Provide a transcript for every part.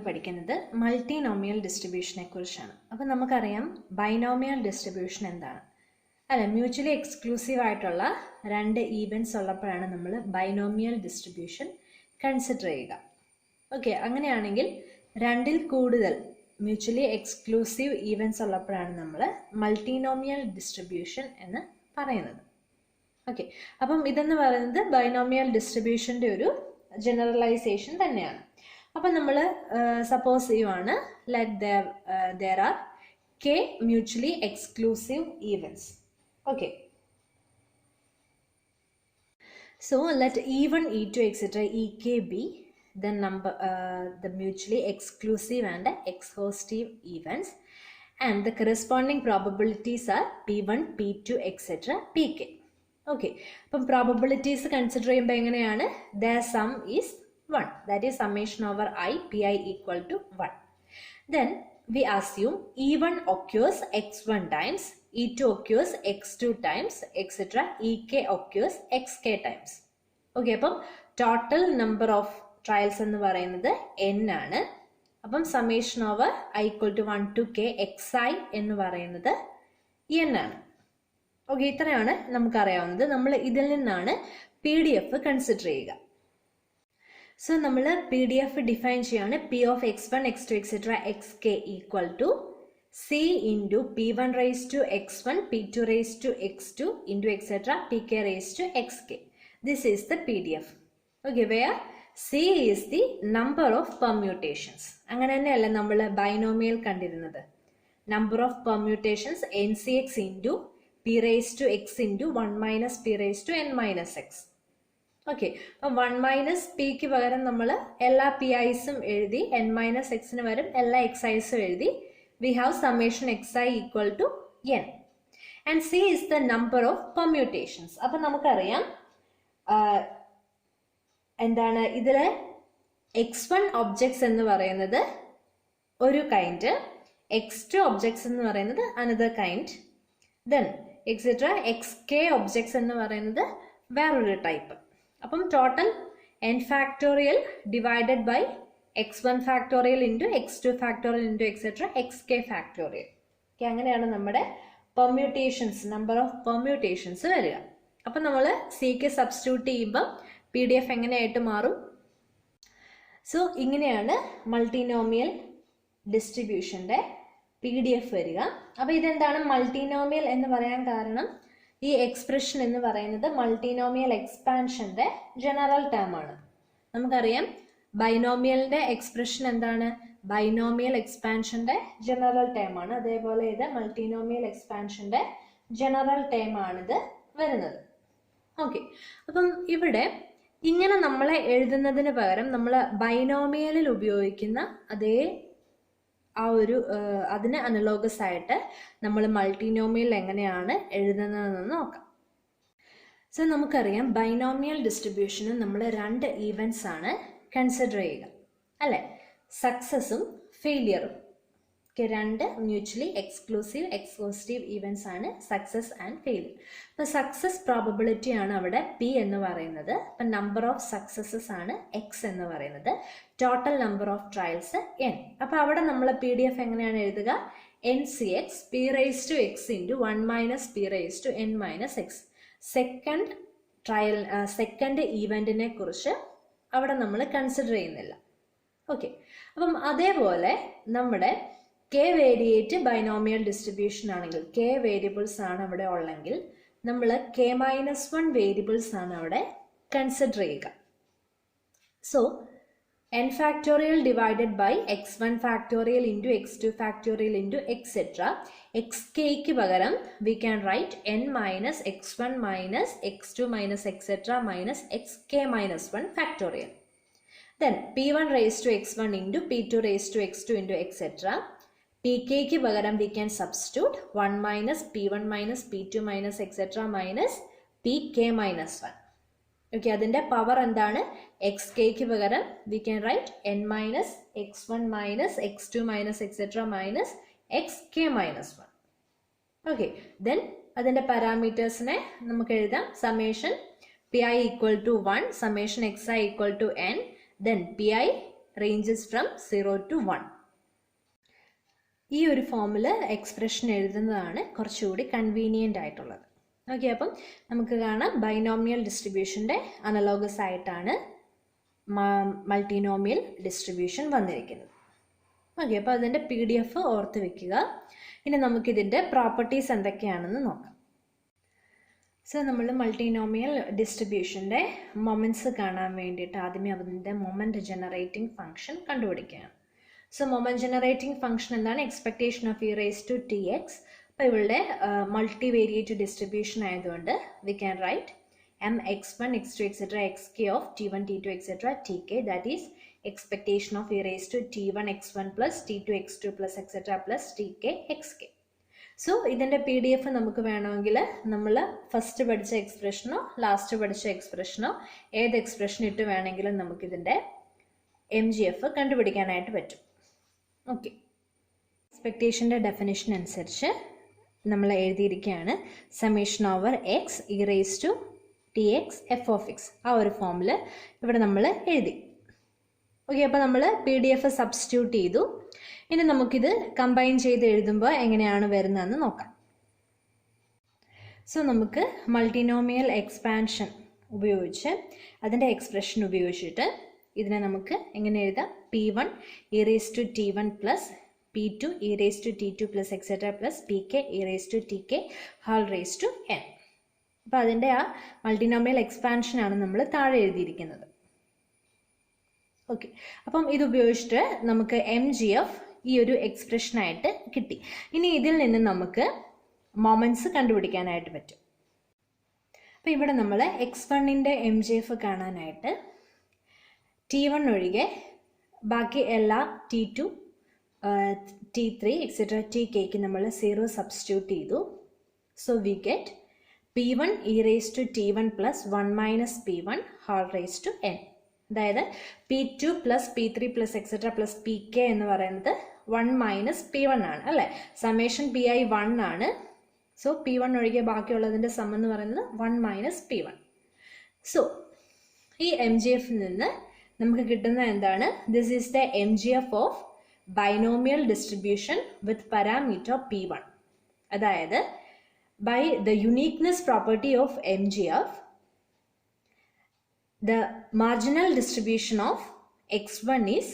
പഠിക്കുന്നത് മൾട്ടിനോമിയൽ ഡിസ്ട്രിബ്യൂഷനെ കുറിച്ചാണ്. അപ്പോൾ നമുക്കറിയാം ബൈനോമിയൽ ഡിസ്ട്രിബ്യൂഷൻ എന്താണ്, അല്ല മ്യൂച്വലി എക്സ്ക്ലൂസീവ് ആയിട്ടുള്ള രണ്ട് ഈവൻറ്റ്സ് ഉള്ളപ്പോഴാണ് നമ്മൾ ബൈനോമിയൽ ഡിസ്ട്രിബ്യൂഷൻ കൺസിഡർ ചെയ്യുക. ഓക്കെ, അങ്ങനെയാണെങ്കിൽ രണ്ടിൽ കൂടുതൽ മ്യൂച്വലി എക്സ്ക്ലൂസീവ് ഈവൻറ്റ്സ് ഉള്ളപ്പോഴാണ് നമ്മൾ മൾട്ടിനോമിയൽ ഡിസ്ട്രിബ്യൂഷൻ എന്ന് പറയുന്നത്. ഓക്കെ, അപ്പം ഇതെന്ന് പറയുന്നത് ബൈനോമിയൽ ഡിസ്ട്രിബ്യൂഷൻ്റെ ഒരു ജനറലൈസേഷൻ തന്നെയാണ്. അപ്പം നമ്മൾ സപ്പോസ് ചെയ്യുവാണ് let there are k mutually exclusive events. Okay, so let E1, E2, etc. Ek be the number the mutually exclusive and exhaustive events, and the corresponding probabilities are P1, P2, etc. Pk. Okay, അപ്പം probabilities consider ചെയ്യുമ്പോൾ എങ്ങനെയാണ്, their sum is 1, that is summation over I Pi equal to 1. Then we assume E1 occurs x1 times, E2 occurs x2 times, etc. Ek occurs xk times. Okay, അപ്പം total number of trials എന്ന് പറയുന്നത് n ആണ്. അപ്പം summation over I equal to 1 to k xi എന്ന് പറയുന്നത് n ആണ്. Okay, ഇത്രയാണ് നമുക്കറിയാവുന്നത്. നമ്മൾ ഇതിൽ നിന്നാണ് PDF കൺസിഡർ ചെയ്യുക. സോ നമ്മൾ PDF ഡിഫൈൻ ചെയ്യാണ്. P of x1, x2, etc. xk equal to C into P1 raise to x1, P2 raise to x2 into etc. Pk raise to xk. This is the PDF. Okay, where C is the number of permutations. അങ്ങനെ തന്നെയല്ല നമ്മൾ binomial കണ്ടിരുന്നത്. Number of permutations NCx into P raised to x into 1 minus P raised to n minus x. Okay, അപ്പം 1 minus പിക്ക് പകരം നമ്മൾ എല്ലാ P ഐസും എഴുതി, n minus എക്സിന് പകരം എല്ലാ എക്സ് ഐസും എഴുതി. We have summation x i equal to n and C is the number of permutations. അപ്പം നമുക്കറിയാം എന്താണ് ഇതിലെ x1 ഒബ്ജക്ട്സ് എന്ന് പറയുന്നത് ഒരു കൈൻഡ്, x2 ഒബ്ജക്ട്സ് എന്ന് പറയുന്നത് another kind, then etcetera xk objects എന്ന് പറയുന്നത് വേറൊരു ടൈപ്പ്. അപ്പം total n factorial divided by x1 factorial into x2 factorial into etcetera xk factorial. Okay, അങ്ങനെയാണ് നമ്മുടെ പെർമ്യൂട്ടേഷൻസ്, നമ്പർ ഓഫ് പെർമ്യൂട്ടേഷൻസ് വരിക. അപ്പം നമ്മൾ സിക്ക് സബ്സ്റ്റിറ്റ്യൂട്ട് ചെയ്യുമ്പം PDF എങ്ങനെയായിട്ട് മാറും? സോ ഇങ്ങനെയാണ് മൾട്ടിനോമിയൽ ഡിസ്ട്രിബ്യൂഷൻ്റെ PDF വരിക. അപ്പോൾ ഇതെന്താണ് മൾട്ടിനോമിയൽ എന്ന് പറയാൻ കാരണം, ഈ എക്സ്പ്രഷൻ എന്ന് പറയുന്നത് മൾട്ടിനോമിയൽ എക്സ്പാൻഷൻ്റെ ജനറൽ ടേം ആണ്. നമുക്കറിയാം ബൈനോമിയലിൻ്റെ എക്സ്പ്രഷൻ എന്താണ്, ബൈനോമിയൽ എക്സ്പാൻഷൻ്റെ ജനറൽ ടേം ആണ്. അതേപോലെ ഇത് മൾട്ടിനോമിയൽ എക്സ്പാൻഷൻ്റെ ജനറൽ ടേം ആണിത് വരുന്നത്. ഓക്കെ, അപ്പം ഇവിടെ ഇങ്ങനെ നമ്മളെ എഴുതുന്നതിന് പകരം നമ്മൾ ബൈനോമിയലിൽ ഉപയോഗിക്കുന്ന അതേ ആ ഒരു അതിന് അനലോഗസ് ആയിട്ട് നമ്മൾ മൾട്ടിനോമിയൽ എങ്ങനെയാണ് എഴുതുന്നതെന്ന് നോക്കാം. സോ നമുക്കറിയാം ബൈനോമിയൽ ഡിസ്ട്രിബ്യൂഷന് നമ്മൾ രണ്ട് ഈവൻറ്റ്സ് ആണ് കൺസിഡർ ചെയ്യുക, അല്ലേ? സക്സസും ഫെയിലിയറും. രണ്ട് മ്യൂച്വലി എക്സ്ക്ലൂസീവ് എക്സ്ഹോസ്റ്റീവ് ഈവൻറ്റ്സ് ആണ് സക്സസ് ആൻഡ് ഫെയിലിയർ. അപ്പോൾ സക്സസ് പ്രോബബിലിറ്റി ആണ് അവിടെ P എന്ന് പറയുന്നത്. അപ്പം നമ്പർ ഓഫ് സക്സസസ് ആണ് X എന്ന് പറയുന്നത്. Total number of trials N. അപ്പോൾ അവിടെ നമ്മൾ PDF എങ്ങനെയാണ് എഴുതുക, NCx P raise to x into 1 minus P raise to n minus x. Second trial second ഈവൻറ്റിനെ കുറിച്ച് അവിടെ നമ്മൾ കൺസിഡർ ചെയ്യുന്നില്ല. ഓക്കെ, അപ്പം അതേപോലെ നമ്മുടെ K വേരിയേറ്റ് ബൈനോമിയൽ ഡിസ്ട്രിബ്യൂഷൻ ആണെങ്കിൽ K വേരിയബിൾസ് ആണ് അവിടെ ഉള്ളെങ്കിൽ നമ്മൾ K-1 വേരിയബിൾസ് ആണ് അവിടെ കൺസിഡർ ചെയ്യുക. So n factorial divided by x1 factorial into x2 factorial into etcetera xkക്ക് പകരം we can write n minus x1 minus x2 minus etcetera minus xk minus 1 factorial. Then P1 raise to x1 into P2 raise to x2 into etcetera. Pkക്ക് പകരം we can substitute 1 minus P1 minus P2 minus etcetera minus Pk minus 1. Okay, അതിൻ്റെ power എന്താണ്, xkക്ക് പകരം we can write n minus x1 minus x2 minus etcetera minus xk minus 1. Okay, then അതിൻ്റെ പാരാമീറ്റേഴ്സിനെ നമുക്ക് എഴുതാം. Summation Pi equal to 1, summation xi equal to n, then Pi ranges from 0 to 1. ഈ ഒരു ഫോമിൽ എക്സ്പ്രഷൻ എഴുതുന്നതാണ് കുറച്ചുകൂടി കൺവീനിയൻ്റ് ആയിട്ടുള്ളത്. Okay, അപ്പം നമുക്ക് കാണാം ബൈനോമിയൽ ഡിസ്ട്രിബ്യൂഷൻ്റെ അനലോഗസ് ആയിട്ടാണ് മൾട്ടിനോമിയൽ ഡിസ്ട്രിബ്യൂഷൻ വന്നിരിക്കുന്നത്. ഓക്കെ, അപ്പോൾ അതിൻ്റെ PDF ഓർത്ത് വെക്കുക. ഇനി നമുക്കിതിൻ്റെ പ്രോപ്പർട്ടീസ് എന്തൊക്കെയാണെന്ന് നോക്കാം. സോ നമ്മൾ മൾട്ടിനോമിയൽ ഡിസ്ട്രിബ്യൂഷൻ്റെ മൊമെൻറ്റ്സ് കാണാൻ വേണ്ടിയിട്ട് ആദ്യമേ അതിൻ്റെ മൊമെൻറ്റ് ജനറേറ്റിംഗ് ഫംഗ്ഷൻ കണ്ടുപിടിക്കുകയാണ്. സോ മൊമെൻറ്റ് ജനറേറ്റിംഗ് ഫംഗ്ഷൻ എന്താണ്? Expectation of e raised to tx. അപ്പോൾ ഇവിടെ മൾട്ടി വേരിയേറ്റ് ഡിസ്ട്രിബ്യൂഷൻ ആയതുകൊണ്ട് we can write mx1 x2 etc xk of t1 t2 etc tk, that is expectation of e raised to t1 x1 plus t2 x2 plus etc plus tk xk. So ഇതിൻ്റെ PDF നമുക്ക് വേണമെങ്കിൽ നമ്മൾ first പഠിച്ച എക്സ്പ്രഷനോ last പഠിച്ച എക്സ്പ്രഷനോ ഏത് expression ഇട്ട് വേണമെങ്കിലും നമുക്കിതിൻ്റെ MGF കണ്ടുപിടിക്കാനായിട്ട് പറ്റും. ഓക്കെ, എക്സ്പെക്ടേഷൻ്റെ ഡെഫിനിഷൻ അനുസരിച്ച് നമ്മൾ എഴുതിയിരിക്കുകയാണ് summation over x e raise to t x f of x. ആ ഒരു ഫോമിൽ ഇവിടെ നമ്മൾ എഴുതി. ഓക്കെ, അപ്പോൾ നമ്മൾ PDF സബ്സ്റ്റിറ്റ്യൂട്ട് ചെയ്തു. ഇനി നമുക്കിത് കമ്പൈൻ ചെയ്ത് എഴുതുമ്പോൾ എങ്ങനെയാണ് വരുന്നതെന്ന് നോക്കാം. സോ നമുക്ക് മൾട്ടിനോമിയൽ എക്സ്പാൻഷൻ ഉപയോഗിച്ച് അതിൻ്റെ എക്സ്പ്രഷൻ ഉപയോഗിച്ചിട്ട് ഇതിനെ നമുക്ക് എങ്ങനെ എഴുതാം? P1 e raised to T1 plus P2 e raised to T2 plus etc plus Pk e raised to Tk whole raised to n. അപ്പോൾ അതിൻ്റെ ആ മൾട്ടിനോമിയൽ എക്സ്പാൻഷനാണ് നമ്മൾ താഴെ എഴുതിയിരിക്കുന്നത്. ഓക്കെ, അപ്പം ഇത് ഉപയോഗിച്ചിട്ട് നമുക്ക് MGF ഈ ഒരു എക്സ്പ്രഷനായിട്ട് കിട്ടി. ഇനി ഇതിൽ നിന്ന് നമുക്ക് മൊമെൻറ്റ്സ് കണ്ടുപിടിക്കാനായിട്ട് പറ്റും. അപ്പോൾ ഇവിടെ നമ്മൾ x1ൻ്റെ MGF കാണാനായിട്ട് T1 ഒഴികെ ബാക്കി എല്ലാ T2 T3 എക്സെട്ര Tk നമ്മൾ 0 സബ്സ്റ്റിറ്റ്യൂട്ട് ചെയ്തു. So we get P1 e raised to T1 plus 1 minus P1 whole raised to n. അതായത് P2 plus P3 plus etcetera plus Pk എന്ന് പറയുന്നത് 1 മൈനസ് P1 ആണ് അല്ലേ. സമ്മേഷൻ Pi 1 ആണ്. So P1 ഒഴികെ ബാക്കിയുള്ളതിൻ്റെ some എന്ന് പറയുന്നത് 1 മൈനസ് P1. സോ ഈ MGF നിന്ന് നമുക്ക് കിട്ടുന്ന എന്താണ്? This is the MGF of binomial distribution with parameter P1. അതായത് by the uniqueness property of MGF, the marginal distribution of x1 is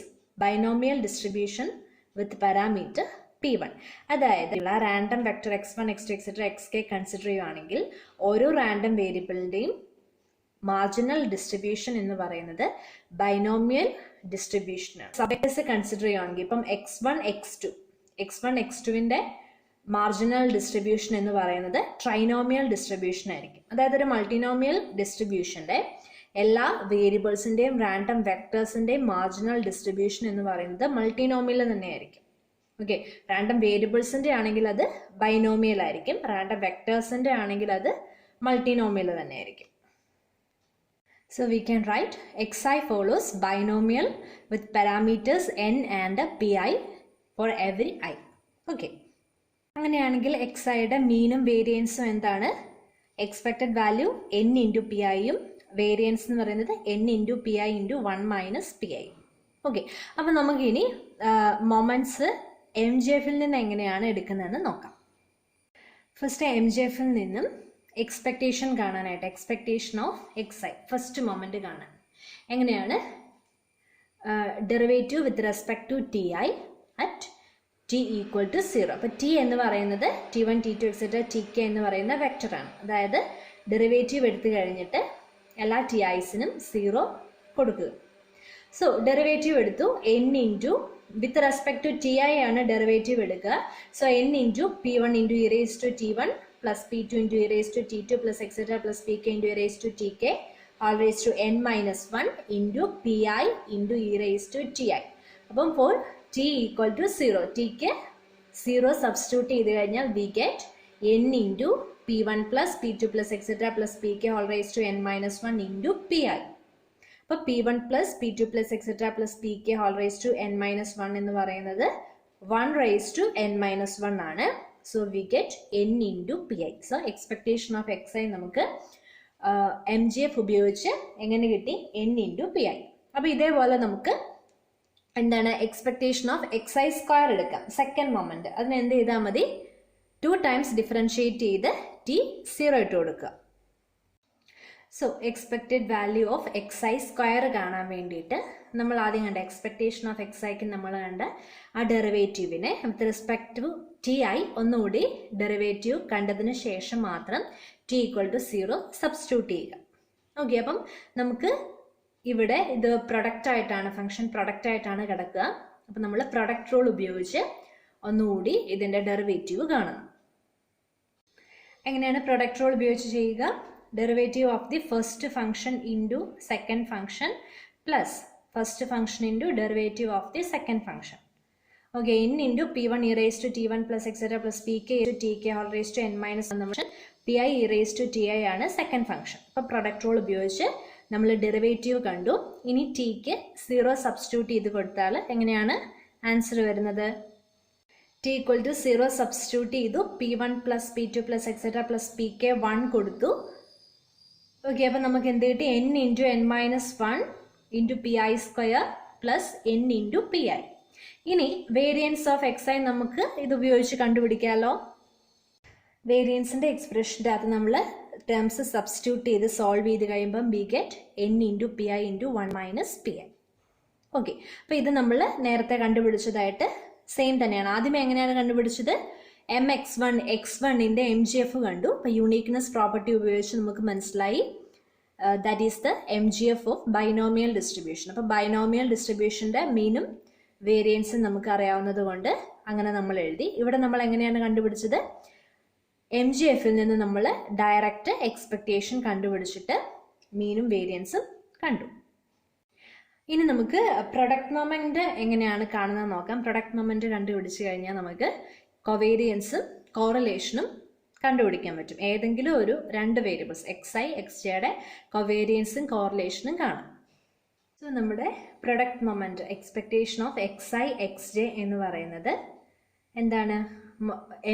binomial distribution with parameter P1. അതായത് random vector x1 x2 etc xk consider ചെയ്യുകയാണെങ്കിൽ ഓരോ random വേരിയബിളിൻ്റെയും marginal distribution എന്ന് പറയുന്നത് binomial ഡിസ്ട്രിബ്യൂഷനാണ്. സബ്വെക്ടേഴ്സ് consider ചെയ്യുകയാണെങ്കിൽ ഇപ്പം x1 x2ൻ്റെ marginal distribution എന്ന് പറയുന്നത് trinomial distribution ആയിരിക്കും. അതായത് ഒരു മൾട്ടിനോമിയൽ ഡിസ്ട്രിബ്യൂഷൻ്റെ എല്ലാ വേരിയബിൾസിൻ്റെയും റാൻഡം വെക്ടേഴ്സിൻ്റെയും മാർജിനൽ ഡിസ്ട്രിബ്യൂഷൻ എന്ന് പറയുന്നത് മൾട്ടിനോമിയൽ തന്നെയായിരിക്കും. ഓക്കെ, റാൻഡം വേരിയബിൾസിൻ്റെ ആണെങ്കിൽ അത് ബൈനോമിയൽ ആയിരിക്കും, റാൻഡം വെക്ടേഴ്സിൻ്റെ ആണെങ്കിൽ അത് മൾട്ടിനോമിയൽ തന്നെയായിരിക്കും. So we can write xi follows binomial with parameters n and pi for every I. Okay. അങ്ങനെയാണെങ്കിൽ xiയുടെ മീനും വേരിയൻസും എന്താണ്? Expected value n into P ഐയും വേരിയൻസ് എന്ന് പറയുന്നത് n into p i into 1 minus p I. Okay, അപ്പം നമുക്കിനി moments MGFൽ നിന്ന് എങ്ങനെയാണ് എടുക്കുന്നതെന്ന് നോക്കാം. ഫസ്റ്റ് MGFൽ നിന്നും എക്സ്പെക്ടേഷൻ കാണാനായിട്ട് expectation of xi first moment കാണാൻ എങ്ങനെയാണ്? Derivative with respect to t i at t equal to 0. അപ്പോൾ t എന്ന് പറയുന്നത് T1 T2 എക്സെട്ര Tk എന്ന് പറയുന്ന വെക്ടറാണ്. അതായത് ഡെറിവേറ്റീവ് എടുത്തു കഴിഞ്ഞിട്ട് എല്ലാ ടി ഐസിനും 0 കൊടുക്കുക. സോ ഡെറിവേറ്റീവ് എടുത്തു n into with respect to t i ആണ് ഡെറിവേറ്റീവ് എടുക്കുക. So n into P1 into e raised to T1 plus P2 into e raised to T2 plus etc plus Pk into e raised to Tk all raised to n minus 1 into Pi into e raised to Ti. അപ്പം for t equal to 0, Tk 0 substitute ചെയ്ത് കഴിഞ്ഞാൽ we get n into P1 plus P2 plus etc plus Pk all raised to n minus 1 into Pi. അപ്പോൾ P1 plus P2 plus etc plus Pk all raised to n minus 1 എന്ന് പറയുന്നത് 1 raised to n minus 1 ആണ്. So we get n into pi. So expectation of xi നമുക്ക് MGF ഉപയോഗിച്ച് എങ്ങനെ കിട്ടി? n into pi. അപ്പോൾ ഇതേപോലെ നമുക്ക് എന്താണ് expectation of x I square എടുക്കാം, സെക്കൻഡ് മൊമെന്റ്. അതിന് എന്ത് ചെയ്താൽ മതി, 2 ടൈംസ് ഡിഫറൻഷിയേറ്റ് ചെയ്ത് ടി 0 ഇട്ട് കൊടുക്കുക. So expected value of x I square കാണാൻ വേണ്ടിയിട്ട് നമ്മൾ ആദ്യം കണ്ട എക്സ്പെക്ടേഷൻ ഓഫ് എക്സ് ഐക്ക് നമ്മൾ കണ്ട ആ ഡെറിവേറ്റീവിനെ with respect to t i ഒന്നുകൂടി ഡെറിവേറ്റീവ് കണ്ടതിന് ശേഷം മാത്രം ടി ഈക്വൽ ടു 0 സബ്സ്റ്റിറ്റ്യൂട്ട് ചെയ്യുക. ഓക്കെ, അപ്പം നമുക്ക് ഇവിടെ ഇത് പ്രൊഡക്റ്റ് ആയിട്ടാണ്, ഫംഗ്ഷൻ പ്രൊഡക്റ്റ് ആയിട്ടാണ് കിടക്കുക. അപ്പം നമ്മൾ പ്രൊഡക്റ്റ് റൂൾ ഉപയോഗിച്ച് ഒന്നുകൂടി ഇതിൻ്റെ ഡെറിവേറ്റീവ് കാണണം. എങ്ങനെയാണ് പ്രൊഡക്റ്റ് റൂൾ ഉപയോഗിച്ച് ചെയ്യുക? Derivative of the first function into second function plus first function into derivative of the second function. Okay, n into p1 e raise to t1 plus etcetera plus pk to tk whole raise to n minus function pi e raise to ti ആണ് second function. അപ്പോൾ product rule ഉപയോഗിച്ച് നമ്മൾ derivative കണ്ടു. ഇനി tick 0 substitute ചെയ്ത് കൊടുത്താൽ എങ്ങനെയാണ് answer വരുന്നത്? ടി ഈക്വൽ ടു 0 സബ്സ്റ്റിറ്റ്യൂട്ട് ചെയ്തു, p1 plus p2 plus etcetera plus pk 1 കൊടുത്തു. ഓക്കെ, അപ്പം നമുക്ക് എന്ത് കിട്ടി? n into n minus 1 into p I square plus n into p I. ഇനി വേരിയൻസ് ഓഫ് എക്സ് ഐ നമുക്ക് ഇത് ഉപയോഗിച്ച് കണ്ടുപിടിക്കാമല്ലോ. വേരിയൻസിൻ്റെ എക്സ്പ്രഷൻ്റെ അകത്ത് നമ്മൾ ടേംസ് സബ്സ്റ്റിറ്റ്യൂട്ട് ചെയ്ത് സോൾവ് ചെയ്ത് കഴിയുമ്പം B get n into p i into 1 minus p I. Okay, അപ്പോൾ ഇത് നമ്മൾ നേരത്തെ കണ്ടുപിടിച്ചതായിട്ട് സെയിം തന്നെയാണ്. ആദ്യമേ എങ്ങനെയാണ് കണ്ടുപിടിച്ചത്? mx1 x1ൻ്റെ MGF കണ്ടു. അപ്പോൾ യൂണീക്ക്നെസ് പ്രോപ്പർട്ടി ഉപയോഗിച്ച് നമുക്ക് മനസ്സിലായി that is the MGF of binomial distribution. അപ്പോൾ ബൈനോമിയൽ ഡിസ്ട്രിബ്യൂഷൻ്റെ മീനും വേരിയൻസും നമുക്ക് അറിയാവുന്നത് കൊണ്ട് അങ്ങനെ നമ്മൾ എഴുതി. ഇവിടെ നമ്മൾ എങ്ങനെയാണ് കണ്ടുപിടിച്ചത്? MGFൽ നിന്ന് നമ്മൾ ഡയറക്റ്റ് എക്സ്പെക്ടേഷൻ കണ്ടുപിടിച്ചിട്ട് മീനും വേരിയൻസും കണ്ടു. ഇനി നമുക്ക് പ്രൊഡക്റ്റ് മൊമെന്റ് എങ്ങനെയാണ് കാണുന്നത് നോക്കാം. പ്രൊഡക്റ്റ് മൊമെന്റ് കണ്ടുപിടിച്ച് കഴിഞ്ഞാൽ നമുക്ക് കൊവേരിയൻസും കോറിലേഷനും കണ്ടുപിടിക്കാൻ പറ്റും. ഏതെങ്കിലും ഒരു 2 വേരിയബിൾസ് എക്സ് ഐ എക്സ് ജെയുടെ കൊവേരിയൻസും കോറിലേഷനും കാണാം. സോ നമ്മുടെ product moment expectation of x i x j എന്ന് പറയുന്നത് എന്താണ്?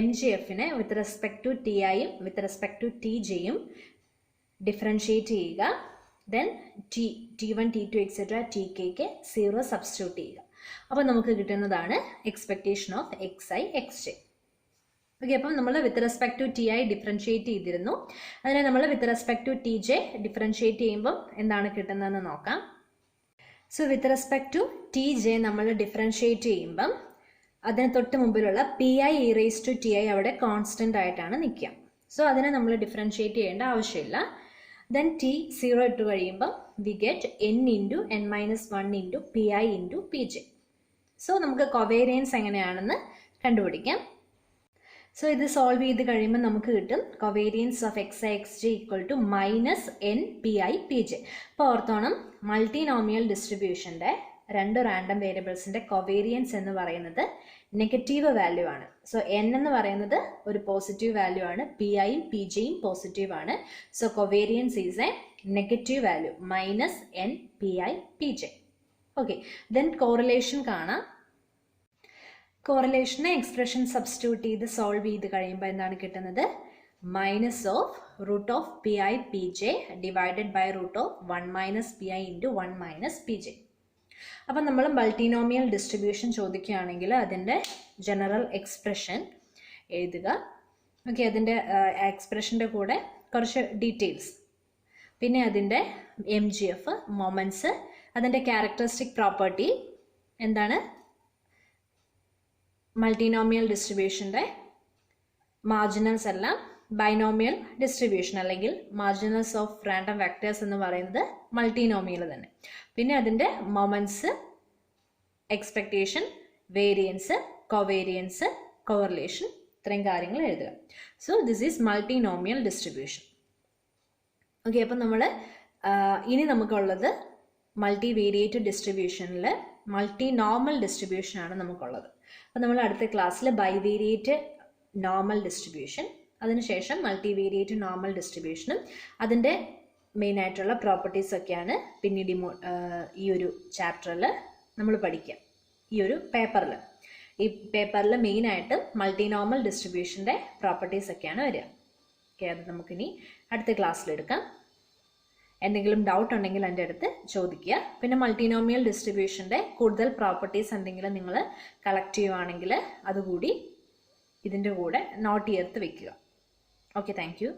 MGFനെ വിത്ത് റെസ്പെക്ട് ടു ടി ഐയും വിത്ത് റെസ്പെക്ട് ടു ടി ജെയും ഡിഫറൻഷിയേറ്റ് ചെയ്യുക. ദെൻ T1 T2 എക്സെട്ര TKക്ക് 0 സബ്സ്റ്റിറ്റ്യൂട്ട് ചെയ്യുക. അപ്പോൾ നമുക്ക് കിട്ടുന്നതാണ് expectation of x i x j. Okay, അപ്പം നമ്മൾ with respect to t i differentiate ചെയ്തിരുന്നു. അതിനെ നമ്മൾ with respect to t j differentiate ചെയ്യുമ്പം എന്താണ് കിട്ടുന്നതെന്ന് നോക്കാം. So with respect to t j നമ്മൾ ഡിഫറൻഷിയേറ്റ് ചെയ്യുമ്പം അതിന് തൊട്ട് മുമ്പിലുള്ള p i e raise to t i അവിടെ കോൺസ്റ്റൻ്റ് ആയിട്ടാണ് നിൽക്കുക. സോ അതിനെ നമ്മൾ ഡിഫറൻഷിയേറ്റ് ചെയ്യേണ്ട ആവശ്യമില്ല. ദെൻ ടി 0 ഇട്ട് കഴിയുമ്പം we get n into n minus 1 into p i into p j. So നമുക്ക് കൊവേരിയൻസ് എങ്ങനെയാണെന്ന് കണ്ടുപിടിക്കാം. സോ ഇത് സോൾവ് ചെയ്ത് കഴിയുമ്പോൾ നമുക്ക് കിട്ടും covariance of x i x j equal to minus n p i p j. അപ്പോൾ ഓർത്തോണം, മൾട്ടിനോമിയൽ ഡിസ്ട്രിബ്യൂഷൻ്റെ 2 റാൻഡം വേരിയബിൾസിൻ്റെ കൊവേരിയൻസ് എന്ന് പറയുന്നത് നെഗറ്റീവ് വാല്യൂ ആണ്. സോ n എന്ന് പറയുന്നത് ഒരു പോസിറ്റീവ് വാല്യൂ ആണ്, പി ഐയും പി ജെയും പോസിറ്റീവ് ആണ്. So covariance is a negative value minus n p i p j. Okay, then correlation കാണാം. കോറിലേഷനെ എക്സ്പ്രഷൻ സബ്സ്റ്റിറ്റ്യൂട്ട് ചെയ്ത് സോൾവ് ചെയ്ത് കഴിയുമ്പോൾ എന്താണ് കിട്ടുന്നത്? Minus of root of p i p j divided by root of 1 minus p i into 1 minus p j. അപ്പം നമ്മൾ മൾട്ടിനോമിയൽ distribution ചോദിക്കുകയാണെങ്കിൽ അതിൻ്റെ ജനറൽ എക്സ്പ്രഷൻ എഴുതുക. ഓക്കെ, അതിൻ്റെ എക്സ്പ്രഷൻ്റെ കൂടെ കുറച്ച് ഡീറ്റെയിൽസ്, പിന്നെ അതിൻ്റെ MGF, മൊമെൻറ്റ്സ്, അതിൻ്റെ ക്യാരക്ടറിസ്റ്റിക് പ്രോപ്പർട്ടി എന്താണ്, മൾട്ടിനോമിയൽ ഡിസ്ട്രിബ്യൂഷൻ്റെ മാർജിനൽസ് എല്ലാം ബൈനോമിയൽ ഡിസ്ട്രിബ്യൂഷൻ അല്ലെങ്കിൽ മാർജിനൽസ് ഓഫ് റാൻഡം വെക്ടേഴ്സ് എന്ന് പറയുന്നത് മൾട്ടിനോമിയൽ തന്നെ. പിന്നെ അതിൻ്റെ moments, expectation, variance, covariance, correlation, ഇത്രയും കാര്യങ്ങൾ എഴുതുക. So this is multinomial distribution. Okay, അപ്പം നമ്മൾ ഇനി നമുക്കുള്ളത് മൾട്ടി വേരിയേറ്റഡ് ഡിസ്ട്രിബ്യൂഷനിൽ മൾട്ടി നോർമൽ ഡിസ്ട്രിബ്യൂഷനാണ് നമുക്കുള്ളത്. അപ്പം നമ്മൾ അടുത്ത ക്ലാസ്സിൽ ബൈവേരിയേറ്റ് നോർമൽ ഡിസ്ട്രിബ്യൂഷൻ, അതിനുശേഷം മൾട്ടി വേരിയേറ്റ് നോർമൽ ഡിസ്ട്രിബ്യൂഷനും അതിൻ്റെ മെയിനായിട്ടുള്ള പ്രോപ്പർട്ടീസൊക്കെയാണ് പിന്നീട് ഈ ഒരു ചാപ്റ്ററിൽ നമ്മൾ പഠിക്കുക. ഈ ഒരു പേപ്പറിൽ മെയിനായിട്ട് മൾട്ടി നോർമൽ ഡിസ്ട്രിബ്യൂഷൻ്റെ പ്രോപ്പർട്ടീസൊക്കെയാണ് വരിക. ഓക്കെ, അത് നമുക്കിനി അടുത്ത ക്ലാസ്സിലെടുക്കാം. എന്തെങ്കിലും ഡൗട്ട് ഉണ്ടെങ്കിൽ എൻ്റെ അടുത്ത് ചോദിക്കുക. പിന്നെ മൾട്ടിനോമിയൽ ഡിസ്ട്രിബ്യൂഷൻ്റെ കൂടുതൽ പ്രോപ്പർട്ടീസ് എന്തെങ്കിലും നിങ്ങൾ കളക്ട് ചെയ്യുവാണെങ്കിൽ അതുകൂടി ഇതിൻ്റെ കൂടെ നോട്ട് ചേർത്ത് വെക്കുക. Okay, thank you.